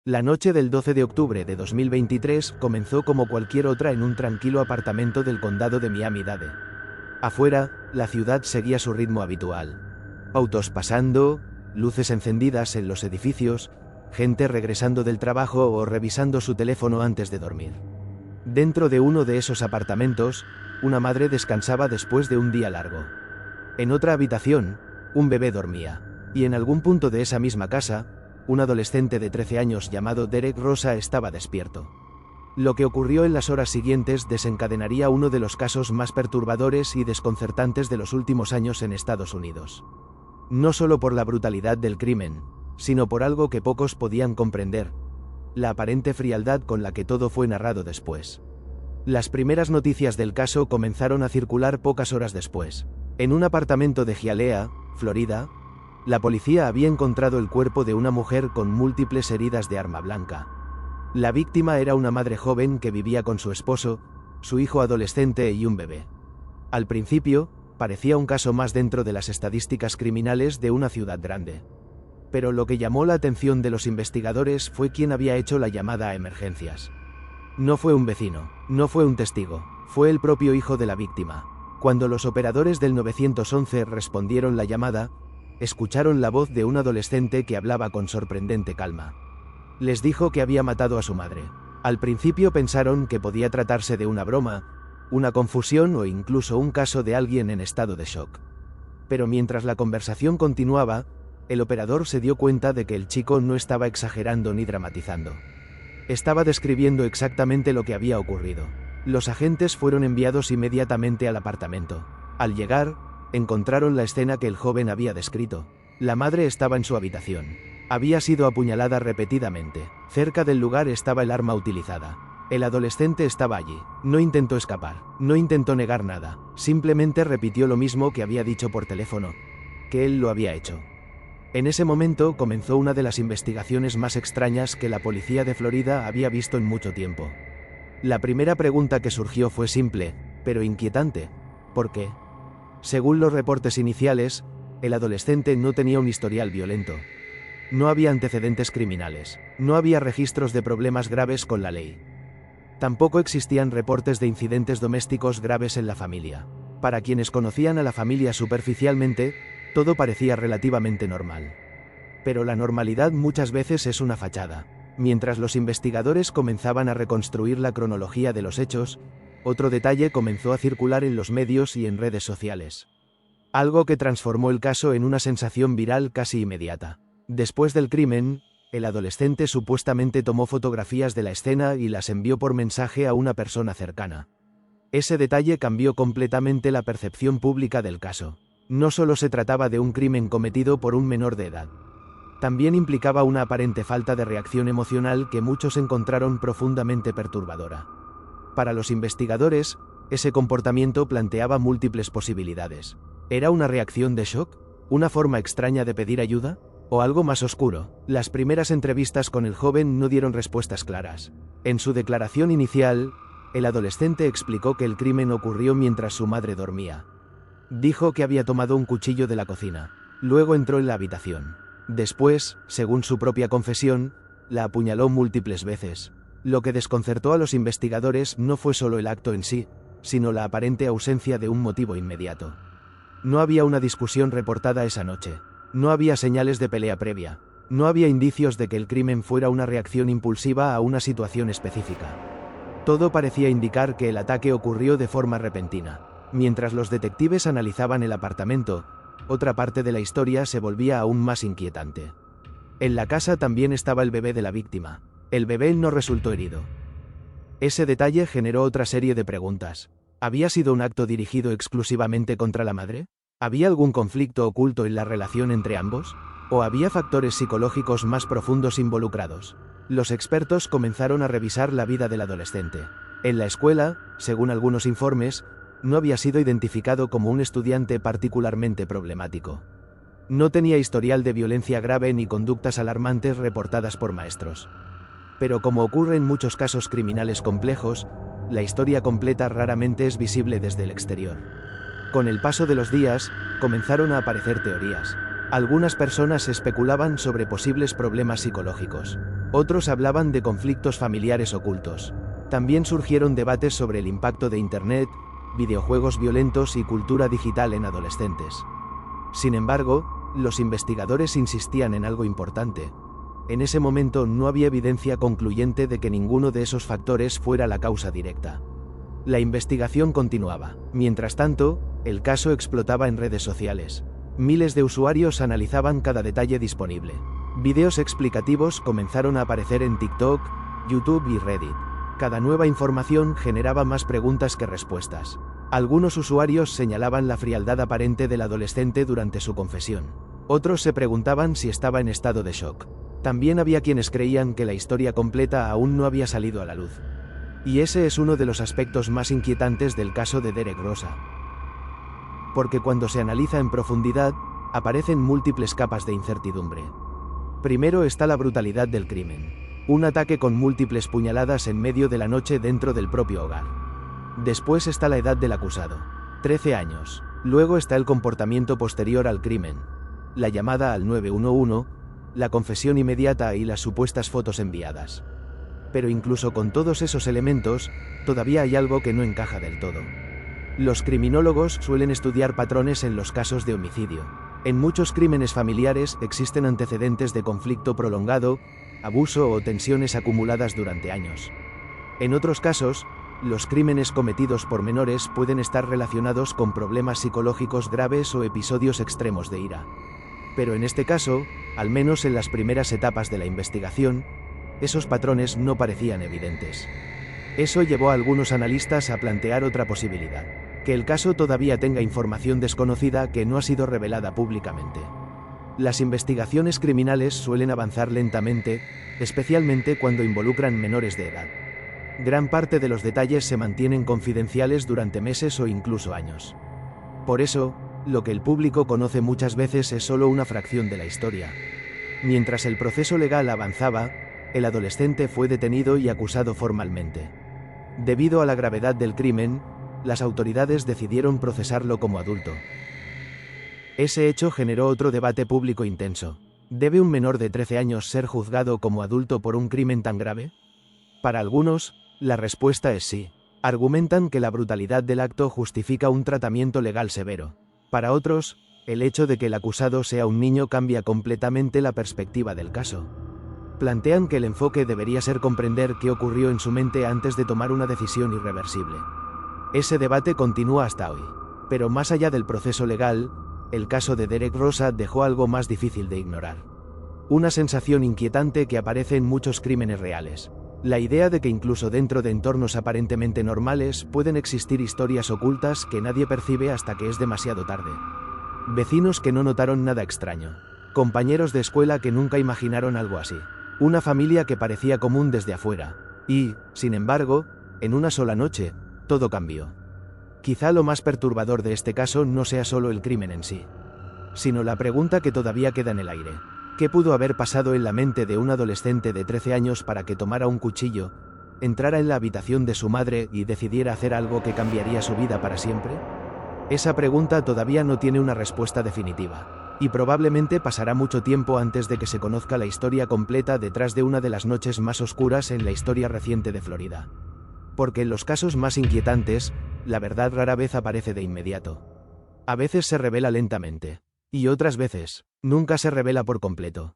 La noche del 12 de octubre de 2023 comenzó como cualquier otra en un tranquilo apartamento del condado de Miami-Dade. Afuera, la ciudad seguía su ritmo habitual. Autos pasando, luces encendidas en los edificios, gente regresando del trabajo o revisando su teléfono antes de dormir. Dentro de uno de esos apartamentos, una madre descansaba después de un día largo. En otra habitación, un bebé dormía. Y en algún punto de esa misma casa, un adolescente de 13 años llamado Derek Rosa estaba despierto. Lo que ocurrió en las horas siguientes desencadenaría uno de los casos más perturbadores y desconcertantes de los últimos años en Estados Unidos. No solo por la brutalidad del crimen, sino por algo que pocos podían comprender: la aparente frialdad con la que todo fue narrado después. Las primeras noticias del caso comenzaron a circular pocas horas después. En un apartamento de Hialeah, Florida, la policía había encontrado el cuerpo de una mujer con múltiples heridas de arma blanca. La víctima era una madre joven que vivía con su esposo, su hijo adolescente y un bebé. Al principio, parecía un caso más dentro de las estadísticas criminales de una ciudad grande. Pero lo que llamó la atención de los investigadores fue quién había hecho la llamada a emergencias. No fue un vecino, no fue un testigo, fue el propio hijo de la víctima. Cuando los operadores del 911 respondieron la llamada, escucharon la voz de un adolescente que hablaba con sorprendente calma. Les dijo que había matado a su madre. Al principio pensaron que podía tratarse de una broma, una confusión o incluso un caso de alguien en estado de shock. Pero mientras la conversación continuaba, el operador se dio cuenta de que el chico no estaba exagerando ni dramatizando. Estaba describiendo exactamente lo que había ocurrido. Los agentes fueron enviados inmediatamente al apartamento. Al llegar, encontraron la escena que el joven había descrito. La madre estaba en su habitación. Había sido apuñalada repetidamente. Cerca del lugar estaba el arma utilizada. El adolescente estaba allí. No intentó escapar. No intentó negar nada. Simplemente repitió lo mismo que había dicho por teléfono: que él lo había hecho. En ese momento comenzó una de las investigaciones más extrañas que la policía de Florida había visto en mucho tiempo. La primera pregunta que surgió fue simple, pero inquietante: ¿por qué? Según los reportes iniciales, el adolescente no tenía un historial violento. No había antecedentes criminales. No había registros de problemas graves con la ley. Tampoco existían reportes de incidentes domésticos graves en la familia. Para quienes conocían a la familia superficialmente, todo parecía relativamente normal. Pero la normalidad muchas veces es una fachada. Mientras los investigadores comenzaban a reconstruir la cronología de los hechos, otro detalle comenzó a circular en los medios y en redes sociales. Algo que transformó el caso en una sensación viral casi inmediata. Después del crimen, el adolescente supuestamente tomó fotografías de la escena y las envió por mensaje a una persona cercana. Ese detalle cambió completamente la percepción pública del caso. No solo se trataba de un crimen cometido por un menor de edad. También implicaba una aparente falta de reacción emocional que muchos encontraron profundamente perturbadora. Para los investigadores, ese comportamiento planteaba múltiples posibilidades. ¿Era una reacción de shock? ¿Una forma extraña de pedir ayuda? ¿O algo más oscuro? Las primeras entrevistas con el joven no dieron respuestas claras. En su declaración inicial, el adolescente explicó que el crimen ocurrió mientras su madre dormía. Dijo que había tomado un cuchillo de la cocina. Luego entró en la habitación. Después, según su propia confesión, la apuñaló múltiples veces. Lo que desconcertó a los investigadores no fue solo el acto en sí, sino la aparente ausencia de un motivo inmediato. No había una discusión reportada esa noche. No había señales de pelea previa. No había indicios de que el crimen fuera una reacción impulsiva a una situación específica. Todo parecía indicar que el ataque ocurrió de forma repentina. Mientras los detectives analizaban el apartamento, otra parte de la historia se volvía aún más inquietante. En la casa también estaba el bebé de la víctima. El bebé no resultó herido. Ese detalle generó otra serie de preguntas. ¿Había sido un acto dirigido exclusivamente contra la madre? ¿Había algún conflicto oculto en la relación entre ambos? ¿O había factores psicológicos más profundos involucrados? Los expertos comenzaron a revisar la vida del adolescente. En la escuela, según algunos informes, no había sido identificado como un estudiante particularmente problemático. No tenía historial de violencia grave ni conductas alarmantes reportadas por maestros. Pero como ocurre en muchos casos criminales complejos, la historia completa raramente es visible desde el exterior. Con el paso de los días, comenzaron a aparecer teorías. Algunas personas especulaban sobre posibles problemas psicológicos. Otros hablaban de conflictos familiares ocultos. También surgieron debates sobre el impacto de Internet, videojuegos violentos y cultura digital en adolescentes. Sin embargo, los investigadores insistían en algo importante. En ese momento no había evidencia concluyente de que ninguno de esos factores fuera la causa directa. La investigación continuaba. Mientras tanto, el caso explotaba en redes sociales. Miles de usuarios analizaban cada detalle disponible. Videos explicativos comenzaron a aparecer en TikTok, YouTube y Reddit. Cada nueva información generaba más preguntas que respuestas. Algunos usuarios señalaban la frialdad aparente del adolescente durante su confesión. Otros se preguntaban si estaba en estado de shock. También había quienes creían que la historia completa aún no había salido a la luz. Y ese es uno de los aspectos más inquietantes del caso de Derek Rosa. Porque cuando se analiza en profundidad, aparecen múltiples capas de incertidumbre. Primero está la brutalidad del crimen. Un ataque con múltiples puñaladas en medio de la noche dentro del propio hogar. Después está la edad del acusado, 13 años. Luego está el comportamiento posterior al crimen. La llamada al 911, la confesión inmediata y las supuestas fotos enviadas. Pero incluso con todos esos elementos, todavía hay algo que no encaja del todo. Los criminólogos suelen estudiar patrones en los casos de homicidio. En muchos crímenes familiares existen antecedentes de conflicto prolongado, abuso o tensiones acumuladas durante años. En otros casos, los crímenes cometidos por menores pueden estar relacionados con problemas psicológicos graves o episodios extremos de ira. Pero en este caso, al menos en las primeras etapas de la investigación, esos patrones no parecían evidentes. Eso llevó a algunos analistas a plantear otra posibilidad: que el caso todavía tenga información desconocida que no ha sido revelada públicamente. Las investigaciones criminales suelen avanzar lentamente, especialmente cuando involucran menores de edad. Gran parte de los detalles se mantienen confidenciales durante meses o incluso años. Por eso, lo que el público conoce muchas veces es solo una fracción de la historia. Mientras el proceso legal avanzaba, el adolescente fue detenido y acusado formalmente. Debido a la gravedad del crimen, las autoridades decidieron procesarlo como adulto. Ese hecho generó otro debate público intenso. ¿Debe un menor de 13 años ser juzgado como adulto por un crimen tan grave? Para algunos, la respuesta es sí. Argumentan que la brutalidad del acto justifica un tratamiento legal severo. Para otros, el hecho de que el acusado sea un niño cambia completamente la perspectiva del caso. Plantean que el enfoque debería ser comprender qué ocurrió en su mente antes de tomar una decisión irreversible. Ese debate continúa hasta hoy. Pero más allá del proceso legal, el caso de Derek Rosa dejó algo más difícil de ignorar. Una sensación inquietante que aparece en muchos crímenes reales. La idea de que incluso dentro de entornos aparentemente normales pueden existir historias ocultas que nadie percibe hasta que es demasiado tarde. Vecinos que no notaron nada extraño. Compañeros de escuela que nunca imaginaron algo así. Una familia que parecía común desde afuera. Y, sin embargo, en una sola noche, todo cambió. Quizá lo más perturbador de este caso no sea solo el crimen en sí, sino la pregunta que todavía queda en el aire. ¿Qué pudo haber pasado en la mente de un adolescente de 13 años para que tomara un cuchillo, entrara en la habitación de su madre y decidiera hacer algo que cambiaría su vida para siempre? Esa pregunta todavía no tiene una respuesta definitiva, y probablemente pasará mucho tiempo antes de que se conozca la historia completa detrás de una de las noches más oscuras en la historia reciente de Florida. Porque en los casos más inquietantes, la verdad rara vez aparece de inmediato. A veces se revela lentamente. Y otras veces, nunca se revela por completo.